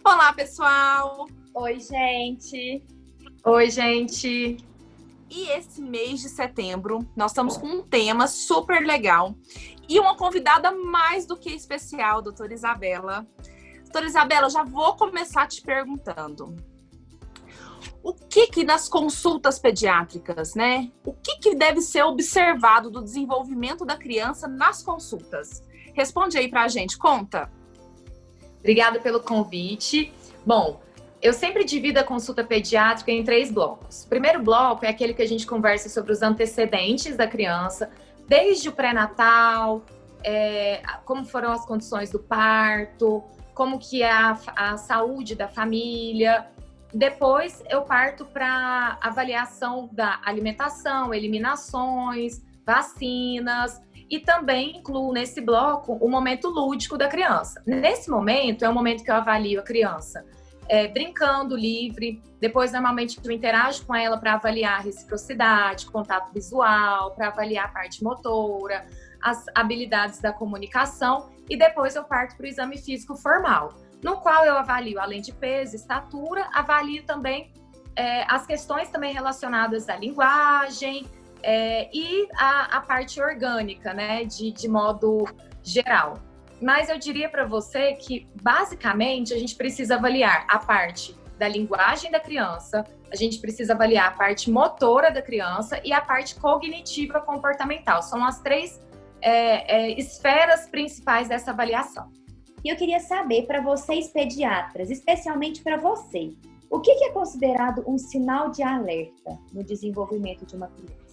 Olá, pessoal! Oi, gente! Oi, gente! E esse mês de setembro, nós estamos com um tema super legal e uma convidada mais do que especial, doutora Isabela. Doutora Isabela, já vou começar te perguntando. O que nas consultas pediátricas, né? O que deve ser observado do desenvolvimento da criança nas consultas? Responde aí pra gente, conta! Obrigada pelo convite. Bom, eu sempre divido a consulta pediátrica em 3 blocos. O primeiro bloco é aquele que a gente conversa sobre os antecedentes da criança, desde o pré-natal, como foram as condições do parto, como que é a saúde da família. Depois eu parto para avaliação da alimentação, eliminações, vacinas. E também incluo nesse bloco o momento lúdico da criança. Nesse momento, é o momento que eu avalio a criança brincando livre. Depois, normalmente, eu interajo com ela para avaliar a reciprocidade, contato visual, para avaliar a parte motora, as habilidades da comunicação. E depois eu parto para o exame físico formal, no qual eu avalio, além de peso, estatura, avalio também as questões também relacionadas à linguagem, e a parte orgânica, né, de modo geral. Mas eu diria para você que, basicamente, a gente precisa avaliar a parte da linguagem da criança, a gente precisa avaliar a parte motora da criança e a parte cognitiva comportamental. São as 3 esferas principais dessa avaliação. E eu queria saber, para vocês pediatras, especialmente para você, o que é considerado um sinal de alerta no desenvolvimento de uma criança?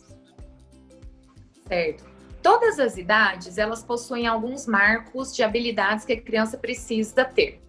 Certo. Todas as idades, elas possuem alguns marcos de habilidades que a criança precisa ter.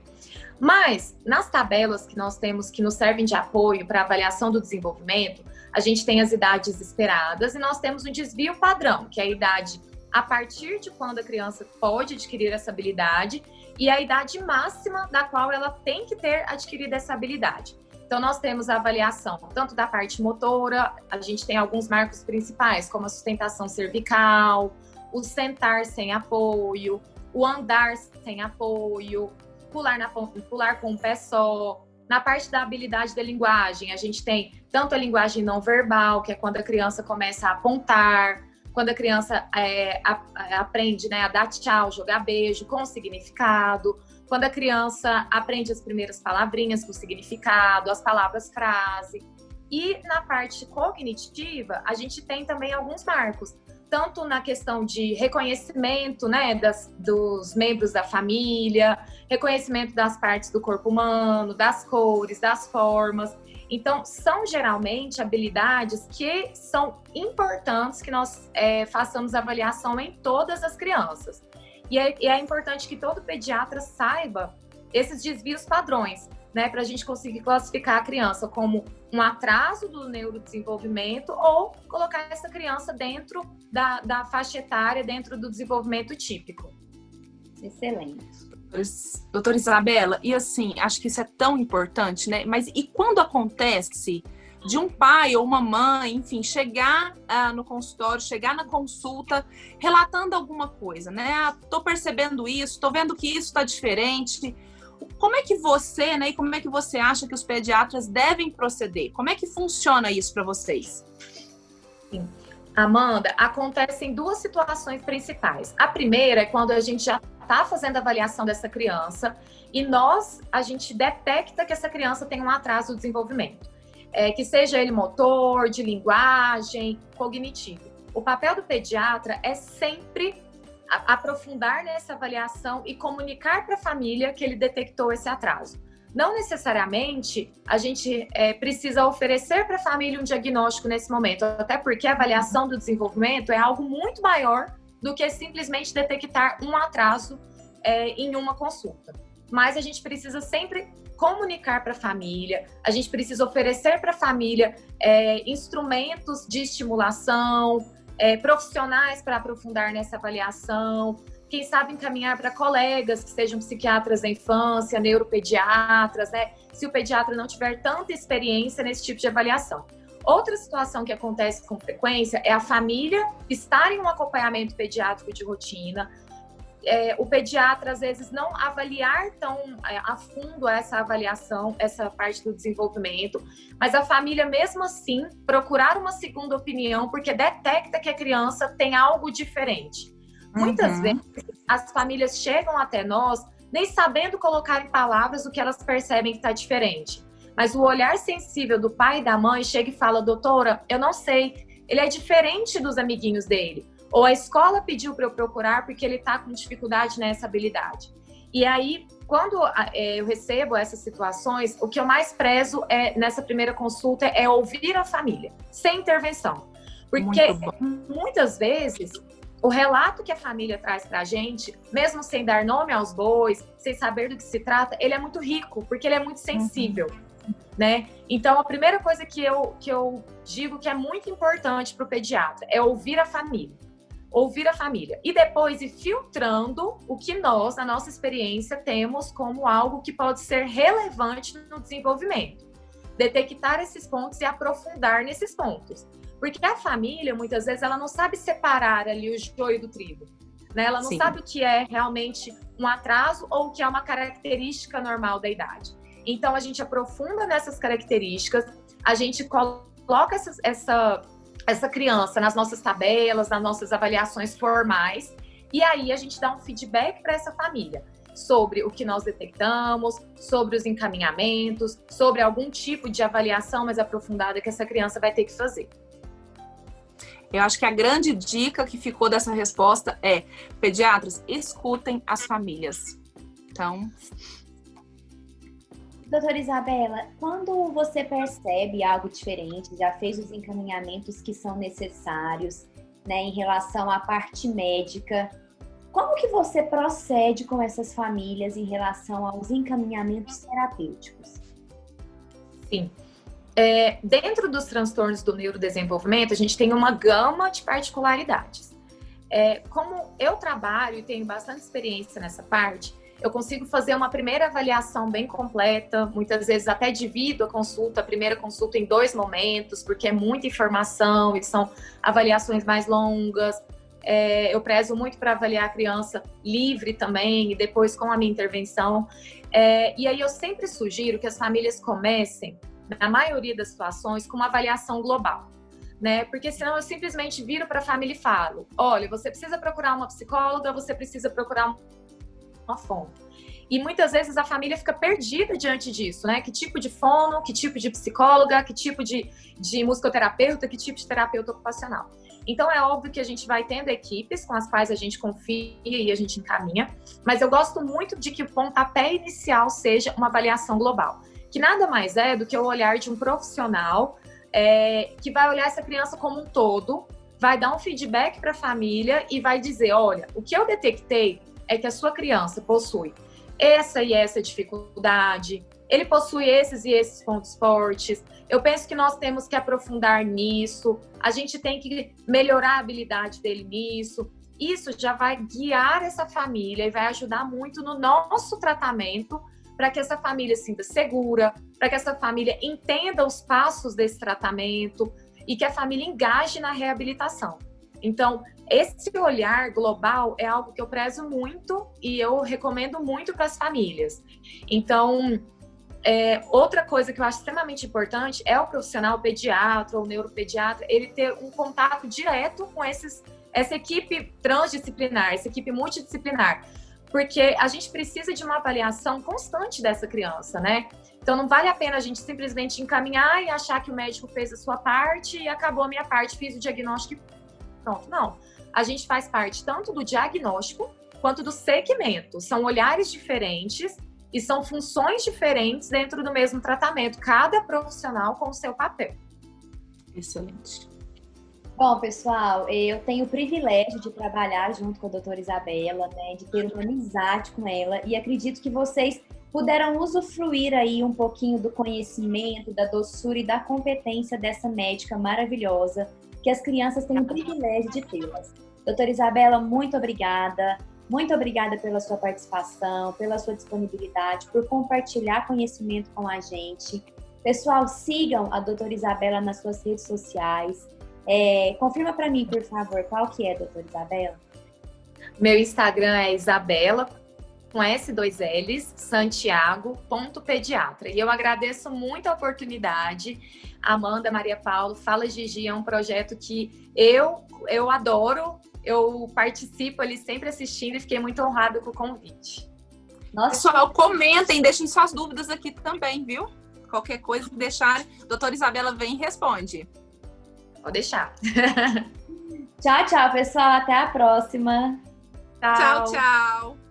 Mas, nas tabelas que nós temos que nos servem de apoio para a avaliação do desenvolvimento, a gente tem as idades esperadas e nós temos um desvio padrão, que é a idade a partir de quando a criança pode adquirir essa habilidade e a idade máxima da qual ela tem que ter adquirido essa habilidade. Então, nós temos a avaliação tanto da parte motora, a gente tem alguns marcos principais, como a sustentação cervical, o sentar sem apoio, o andar sem apoio, pular com um pé só. Na parte da habilidade da linguagem, a gente tem tanto a linguagem não verbal, que é quando a criança começa a apontar, quando a criança aprende, né, a dar tchau, jogar beijo com significado, quando a criança aprende as primeiras palavrinhas com significado, as palavras frase. E na parte cognitiva, a gente tem também alguns marcos, tanto na questão de reconhecimento, né, dos membros da família, reconhecimento das partes do corpo humano, das cores, das formas. Então, são geralmente habilidades que são importantes que nós façamos avaliação em todas as crianças. E é importante que todo pediatra saiba esses desvios padrões, né, para a gente conseguir classificar a criança como um atraso do neurodesenvolvimento ou colocar essa criança dentro da faixa etária, dentro do desenvolvimento típico. Excelente. Doutora Isabela, e assim, acho que isso é tão importante, né? Mas e quando acontece de um pai ou uma mãe, enfim, chegar no consultório, chegar na consulta, relatando alguma coisa, né? Tô percebendo isso, tô vendo que isso tá diferente. Como é que você, né? E como é que você acha que os pediatras devem proceder? Como é que funciona isso para vocês? Sim. Amanda, acontecem 2 situações principais. A primeira é quando a gente já está fazendo a avaliação dessa criança e a gente detecta que essa criança tem um atraso no desenvolvimento. Que seja ele motor, de linguagem, cognitivo. O papel do pediatra é sempre aprofundar nessa avaliação e comunicar para a família que ele detectou esse atraso. Não necessariamente a gente precisa oferecer para a família um diagnóstico nesse momento, até porque a avaliação do desenvolvimento é algo muito maior do que simplesmente detectar um atraso em uma consulta. Mas a gente precisa sempre comunicar para a família, a gente precisa oferecer para a família instrumentos de estimulação, profissionais para aprofundar nessa avaliação, quem sabe encaminhar para colegas que sejam psiquiatras da infância, neuropediatras, né? Se o pediatra não tiver tanta experiência nesse tipo de avaliação. Outra situação que acontece com frequência é a família estar em um acompanhamento pediátrico de rotina, o pediatra, às vezes, não avaliar tão a fundo essa avaliação, essa parte do desenvolvimento, mas a família, mesmo assim, procurar uma segunda opinião, porque detecta que a criança tem algo diferente. Muitas vezes, as famílias chegam até nós nem sabendo colocar em palavras o que elas percebem que está diferente. Mas o olhar sensível do pai e da mãe chega e fala: doutora, eu não sei, ele é diferente dos amiguinhos dele. Ou a escola pediu para eu procurar porque ele está com dificuldade nessa habilidade. E aí, quando eu recebo essas situações, o que eu mais prezo nessa primeira consulta é ouvir a família, sem intervenção. Porque muitas vezes o relato que a família traz para a gente, mesmo sem dar nome aos bois, sem saber do que se trata, ele é muito rico, porque ele é muito sensível, né? Então, a primeira coisa que eu digo que é muito importante para o pediatra é ouvir a família. Ouvir a família. E depois ir filtrando o que nós, na nossa experiência, temos como algo que pode ser relevante no desenvolvimento. Detectar esses pontos e aprofundar nesses pontos. Porque a família, muitas vezes, ela não sabe separar ali o joio do trigo, né? Ela não sabe o que é realmente um atraso ou o que é uma característica normal da idade. Então, a gente aprofunda nessas características, a gente coloca essa criança nas nossas tabelas, nas nossas avaliações formais, e aí a gente dá um feedback para essa família sobre o que nós detectamos, sobre os encaminhamentos, sobre algum tipo de avaliação mais aprofundada que essa criança vai ter que fazer. Eu acho que a grande dica que ficou dessa resposta é: pediatras, escutem as famílias. Então... Doutora Isabela, quando você percebe algo diferente, já fez os encaminhamentos que são necessários, né, em relação à parte médica, como que você procede com essas famílias em relação aos encaminhamentos terapêuticos? Sim. Dentro dos transtornos do neurodesenvolvimento, a gente tem uma gama de particularidades. Como eu trabalho e tenho bastante experiência nessa parte, eu consigo fazer uma primeira avaliação bem completa, muitas vezes até divido a primeira consulta em 2 momentos, porque é muita informação e são avaliações mais longas. Eu prezo muito para avaliar a criança livre também, e depois com a minha intervenção. E aí eu sempre sugiro que as famílias comecem, na maioria das situações, com uma avaliação global, né? Porque senão eu simplesmente viro para a família e falo: olha, você precisa procurar uma psicóloga, você precisa procurar uma fono. E muitas vezes a família fica perdida diante disso, né? Que tipo de fono, que tipo de psicóloga, que tipo de musicoterapeuta, que tipo de terapeuta ocupacional. Então é óbvio que a gente vai tendo equipes com as quais a gente confia e a gente encaminha, mas eu gosto muito de que o pontapé inicial seja uma avaliação global, que nada mais é do que o olhar de um profissional que vai olhar essa criança como um todo, vai dar um feedback para a família e vai dizer: olha, o que eu detectei é que a sua criança possui essa e essa dificuldade, ele possui esses e esses pontos fortes, eu penso que nós temos que aprofundar nisso, a gente tem que melhorar a habilidade dele nisso. Isso já vai guiar essa família e vai ajudar muito no nosso tratamento, para que essa família se sinta segura, para que essa família entenda os passos desse tratamento e que a família engaje na reabilitação. Então, esse olhar global é algo que eu prezo muito e eu recomendo muito para as famílias. Então, outra coisa que eu acho extremamente importante é o profissional pediatra ou neuropediatra, ele ter um contato direto com essa equipe transdisciplinar, essa equipe multidisciplinar, porque a gente precisa de uma avaliação constante dessa criança, né? Então, não vale a pena a gente simplesmente encaminhar e achar que o médico fez a sua parte e acabou a minha parte, fiz o diagnóstico e pronto. Não. A gente faz parte tanto do diagnóstico quanto do segmento. São olhares diferentes e são funções diferentes dentro do mesmo tratamento. Cada profissional com o seu papel. Excelente. Bom, pessoal, eu tenho o privilégio de trabalhar junto com a doutora Isabela, né, de ter uma amizade com ela, e acredito que vocês puderam usufruir aí um pouquinho do conhecimento, da doçura e da competência dessa médica maravilhosa, que as crianças têm o privilégio de tê-las. Doutora Isabela, muito obrigada pela sua participação, pela sua disponibilidade, por compartilhar conhecimento com a gente. Pessoal, sigam a doutora Isabela nas suas redes sociais. Confirma para mim, por favor, qual que é, doutora Isabela? Meu Instagram é Isabela, com S2Ls, Santiago.pediatra. E eu agradeço muito a oportunidade. Amanda, Maria Paula, Fala Gigi é um projeto que eu adoro, eu participo ali sempre assistindo e fiquei muito honrada com o convite. Nossa, Pessoal, comentem, deixem suas dúvidas aqui também, viu? Qualquer coisa que deixarem, doutora Isabela vem e responde. Pode deixar. tchau, tchau, pessoal. Até a próxima. Tchau, tchau.